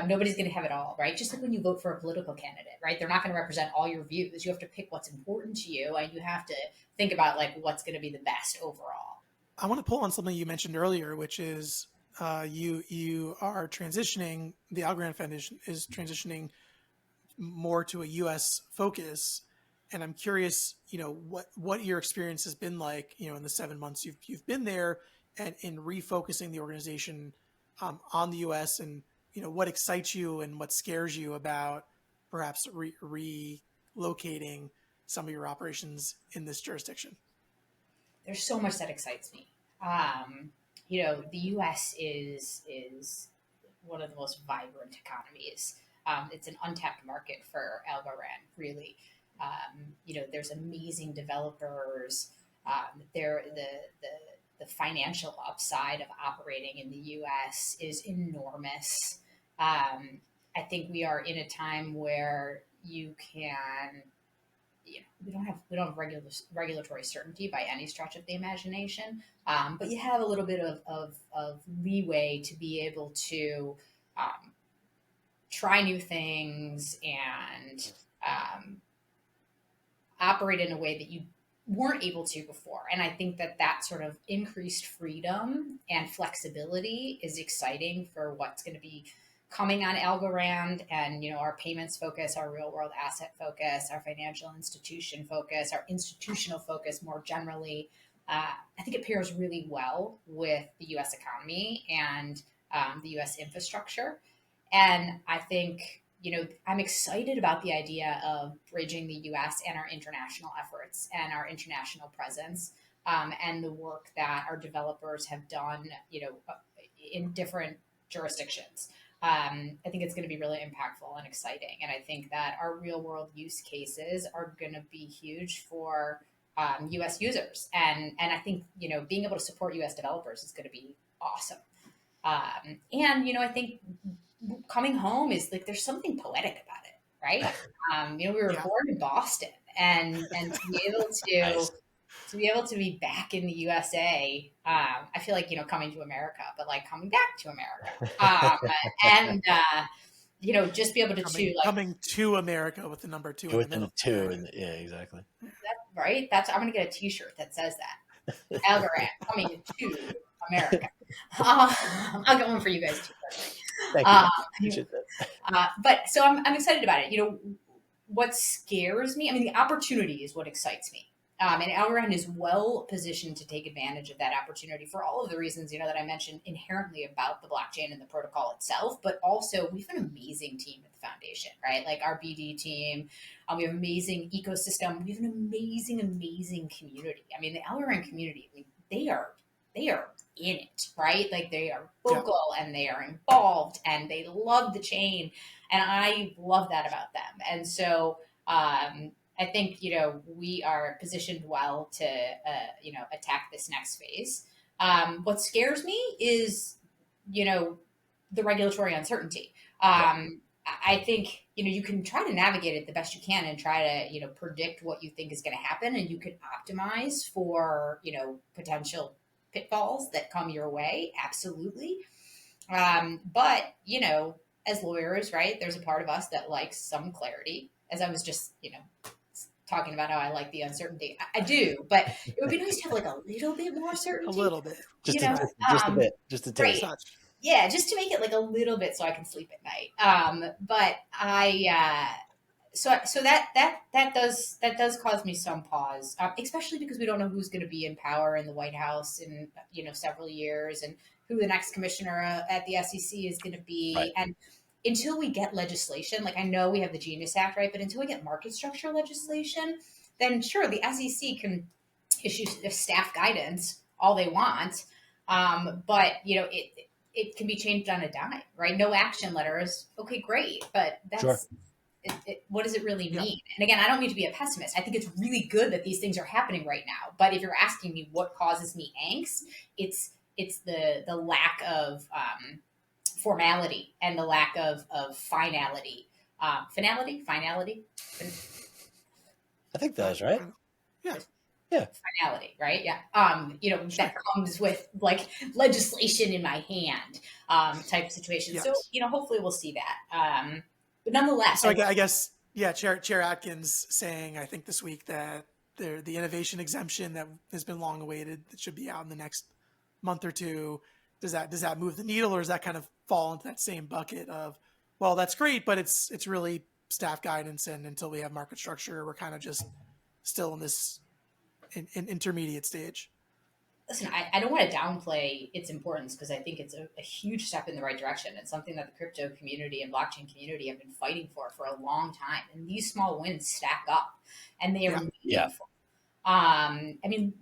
Speaker 1: Nobody's going to have it all, right? Just like when you vote for a political candidate, right? They're not going to represent all your views. You have to pick what's important to you, and you have to think about like what's going to be the best overall.
Speaker 3: I want to pull on something you mentioned earlier, which is you are transitioning. The Algorand Foundation is transitioning more to a U.S. focus, and I'm curious, what your experience has been like, in the 7 months you've been there, and in refocusing the organization on the U.S. and what excites you and what scares you about perhaps relocating some of your operations in this jurisdiction.
Speaker 1: There's so much that excites me. The U.S. is one of the most vibrant economies. It's an untapped market for Algorand, really. There's amazing developers. The financial upside of operating in the U.S. is enormous. I think we are in a time where you can. We don't have regulatory certainty by any stretch of the imagination, but you have a little bit of leeway to be able to try new things and operate in a way that you weren't able to before. And I think that sort of increased freedom and flexibility is exciting for what's going to be coming on Algorand, and our payments focus, our real world asset focus, our financial institution focus, our institutional focus more generally. I think it pairs really well with the U.S. economy and the U.S. infrastructure. And I think I'm excited about the idea of bridging the U.S. and our international efforts and our international presence, and the work that our developers have done, in different jurisdictions. I think it's going to be really impactful and exciting. And I think that our real world use cases are going to be huge for U.S. users. And I think, being able to support U.S. developers is going to be awesome. I think coming home is like, there's something poetic about it, right? We were born in Boston, and to be able to...
Speaker 2: Nice.
Speaker 1: To be able to be back in the USA, I feel like, coming to America, but like coming back to America. Just be able to
Speaker 3: coming to America with the number 2 in the middle.
Speaker 2: Two, and yeah, exactly.
Speaker 1: right? I'm going to get a T-shirt that says that. Algorand coming to America. I'll get one for you guys too.
Speaker 2: Thank you. Appreciate that.
Speaker 1: But so I'm excited about it. What scares me, I mean, the opportunity is what excites me. And Algorand is well positioned to take advantage of that opportunity for all of the reasons, that I mentioned inherently about the blockchain and the protocol itself, but also we have an amazing team at the foundation, right? Like our BD team, we have an amazing ecosystem. We have an amazing, amazing community. I mean, the Algorand community, I mean, they are in it, right? Like they are vocal and they are involved and they love the chain. And I love that about them. And so, I think, we are positioned well to, attack this next phase. What scares me is, the regulatory uncertainty. I think, you can try to navigate it the best you can and try to, predict what you think is going to happen. And you can optimize for, potential pitfalls that come your way. Absolutely. But, as lawyers, right, there's a part of us that likes some clarity, as I was just, talking about how I like the uncertainty. I do, but it would be nice to have like a little bit more certainty.
Speaker 3: A little bit.
Speaker 2: Just a bit. Just a taste.
Speaker 1: Right. Yeah, just to make it like a little bit so I can sleep at night. But so that does cause me some pause, especially because we don't know who's going to be in power in the White House in several years, and who the next commissioner at the SEC is going to be,
Speaker 2: right.
Speaker 1: And until we get legislation, like I know we have the Genius Act, right? But until we get market structure legislation, then sure, the SEC can issue staff guidance all they want, but it can be changed on a dime, right? No action letters, okay, great, but that's.
Speaker 2: Sure.
Speaker 1: What does it really mean? And again, I don't mean to be a pessimist. I think it's really good that these things are happening right now. But if you're asking me what causes me angst, it's the lack of formality and the lack of finality. Finality?
Speaker 2: I think that was right. Yeah.
Speaker 1: Finality, right? Yeah. That comes with like legislation in my hand, type situation.
Speaker 3: Yes.
Speaker 1: So, hopefully we'll see that. But nonetheless.
Speaker 3: So I guess, Chair Atkins saying, I think this week that the innovation exemption that has been long awaited, that should be out in the next month or two. Does that move the needle, or does that kind of fall into that same bucket of, well, that's great, but it's really staff guidance, and until we have market structure, we're kind of just still in this intermediate stage?
Speaker 1: Listen, I don't want to downplay its importance, because I think it's a huge step in the right direction. It's something that the crypto community and blockchain community have been fighting for a long time. And these small wins stack up, and they are meaningful. I mean,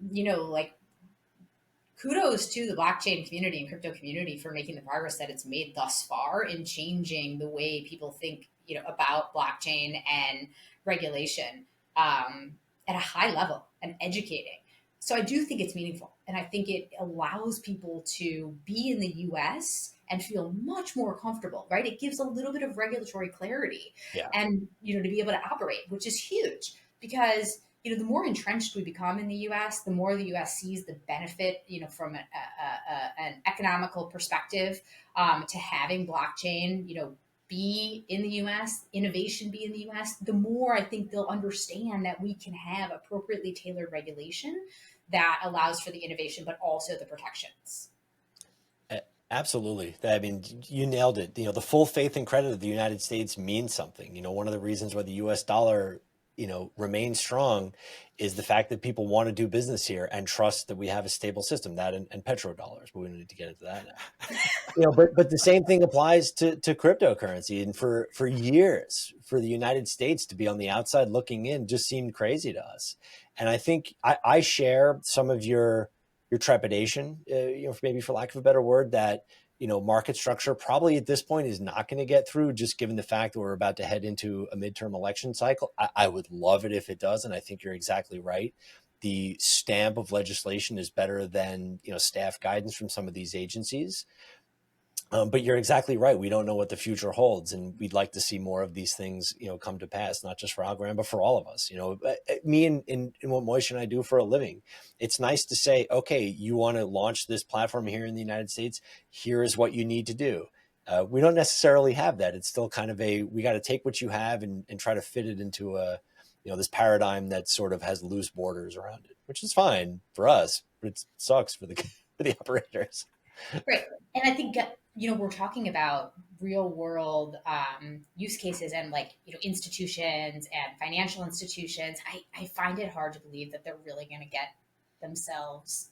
Speaker 1: kudos to the blockchain community and crypto community for making the progress that it's made thus far in changing the way people think, about blockchain and regulation at a high level and educating. So I do think it's meaningful, and I think it allows people to be in the U.S. and feel much more comfortable, right? It gives a little bit of regulatory clarity, and to be able to operate, which is huge, because the more entrenched we become in the U.S., the more the U.S. sees the benefit, from an economical perspective, to having blockchain, be in the U.S., innovation be in the U.S., the more I think they'll understand that we can have appropriately tailored regulation that allows for the innovation, but also the protections.
Speaker 2: Absolutely. I mean, you nailed it. The full faith and credit of the United States means something. One of the reasons why the U.S. dollar, remains strong is the fact that people want to do business here and trust that we have a stable system, that and petrodollars, but we don't need to get into that now. But the same thing applies to cryptocurrency. And for years, for the United States to be on the outside looking in just seemed crazy to us. And I think I share some of your trepidation, maybe for lack of a better word, that market structure probably at this point is not going to get through, just given the fact that we're about to head into a midterm election cycle. I would love it if it does. And I think you're exactly right. The stamp of legislation is better than, staff guidance from some of these agencies. But you're exactly right. We don't know what the future holds, and we'd like to see more of these things, come to pass, not just for Algorand, but for all of us. Me and what Moish and I do for a living, it's nice to say, okay, you want to launch this platform here in the United States. Here is what you need to do. We don't necessarily have that. It's still kind of we got to take what you have and try to fit it into this paradigm that sort of has loose borders around it, which is fine for us, but it sucks for the for the operators.
Speaker 1: Right. And I think, we're talking about real world use cases and institutions and financial institutions. I find it hard to believe that they're really going to get themselves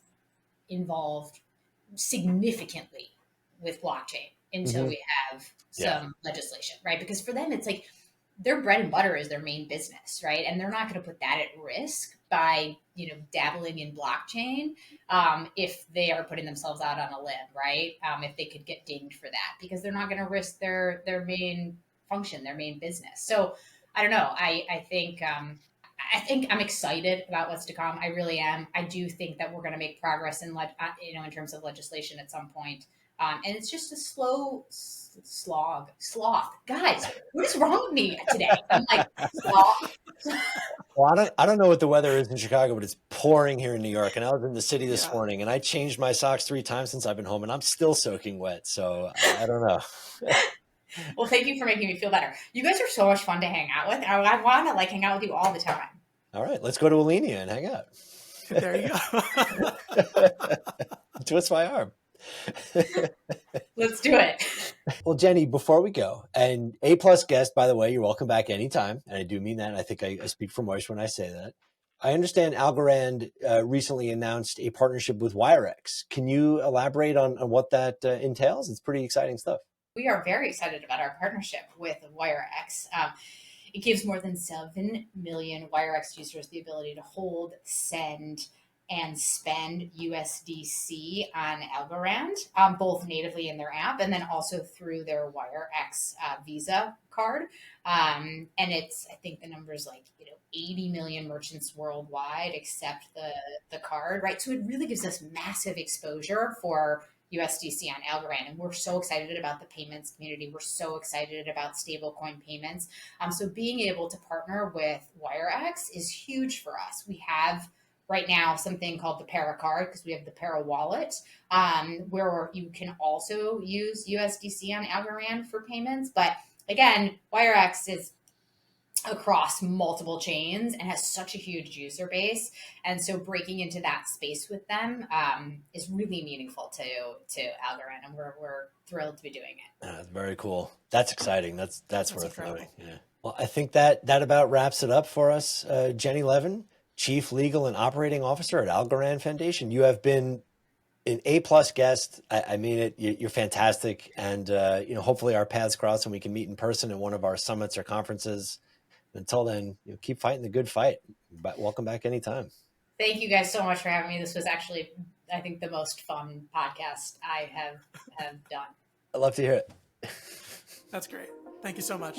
Speaker 1: involved significantly with blockchain until we have some legislation, right? Because for them, it's like their bread and butter is their main business, right? And they're not going to put that at risk by, dabbling in blockchain if they are putting themselves out on a limb, right? If they could get dinged for that, because they're not going to risk their main function, their main business. So I don't know. I think I'm excited about what's to come. I really am. I do think that we're going to make progress in in terms of legislation at some point. And it's just a slow sloth. Guys, what is wrong with me today? I'm like sloth.
Speaker 2: Well, I don't know what the weather is in Chicago, but it's pouring here in New York. And I was in the city this morning, and I changed my socks 3 times since I've been home, and I'm still soaking wet. So I don't know.
Speaker 1: Well, thank you for making me feel better. You guys are so much fun to hang out with. I want to hang out with you all the time.
Speaker 2: All right, let's go to Alenia and hang out.
Speaker 3: There you go.
Speaker 2: Twist my arm.
Speaker 1: Let's do it.
Speaker 2: Well, Jenny, before we go, and A+ guest, by the way, you're welcome back anytime. And I do mean that. And I think I speak for Moish when I say that. I understand Algorand recently announced a partnership with Wirex. Can you elaborate on what that entails? It's pretty exciting stuff.
Speaker 1: We are very excited about our partnership with Wirex. It gives more than 7 million Wirex users the ability to hold, send, and spend USDC on Algorand, both natively in their app and then also through their Wirex Visa card. And I think the number is 80 million merchants worldwide accept the card, right? So it really gives us massive exposure for USDC on Algorand. And we're so excited about the payments community. We're so excited about stablecoin payments. So being able to partner with Wirex is huge for us. We have right now something called the Para card because we have the Para wallet, where you can also use USDC on Algorand for payments. But again, Wirex is across multiple chains and has such a huge user base. And so breaking into that space with them is really meaningful to Algorand. And we're thrilled to be doing it.
Speaker 2: That's very cool. That's exciting. That's worth noting. Yeah. Well, I think that about wraps it up for us. Jennie Levin, Chief Legal and Operating Officer at Algorand Foundation. You have been an A+ guest. I mean it. You're fantastic. And, hopefully our paths cross and we can meet in person at one of our summits or conferences. Until then, keep fighting the good fight. But welcome back anytime.
Speaker 1: Thank you guys so much for having me. This was actually, I think, the most fun podcast I have done.
Speaker 2: I'd love to hear it.
Speaker 3: That's great. Thank you so much.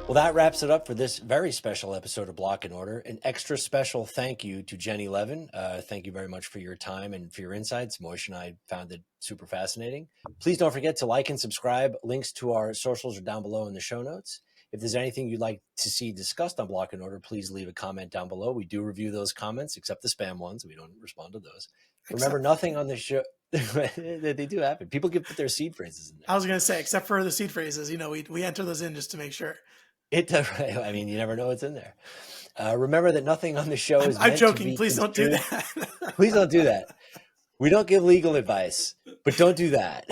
Speaker 2: Well, that wraps it up for this very special episode of Block and Order. An extra special thank you to Jennie Levin. Thank you very much for your time and for your insights. Moish and I found it super fascinating. Please don't forget to like and subscribe. Links to our socials are down below in the show notes. If there's anything you'd like to see discussed on Block and Order, please leave a comment down below. We do review those comments, except the spam ones. We don't respond to those. Remember, nothing on the show. They do happen. People can put their seed phrases in there.
Speaker 3: I was going to say, except for the seed phrases, we enter those in just to make sure.
Speaker 2: It does. I mean, you never know what's in there. Remember that nothing on the show is.
Speaker 3: I'm joking. Please don't do that.
Speaker 2: Please don't do that. We don't give legal advice, but don't do that.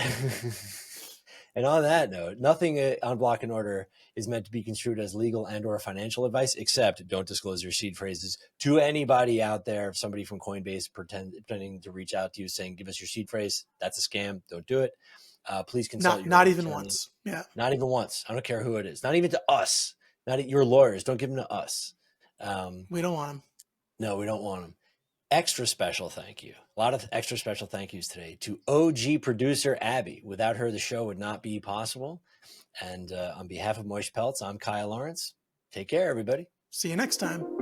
Speaker 2: And on that note, nothing on Block and Order is meant to be construed as legal and/or financial advice, except don't disclose your seed phrases to anybody out there. If somebody from Coinbase pretending to reach out to you saying, "Give us your seed phrase," that's a scam. Don't do it. Please consult.
Speaker 3: Not even once. Yeah.
Speaker 2: Not even once. I don't care who it is. Not even to us. Not your lawyers. Don't give them to us.
Speaker 3: We don't want them.
Speaker 2: No, we don't want them. Extra special thank you. A lot of extra special thank yous today to OG producer Abby. Without her, the show would not be possible. And on behalf of Moish Peltz, I'm Kyle Lawrence. Take care, everybody.
Speaker 3: See you next time.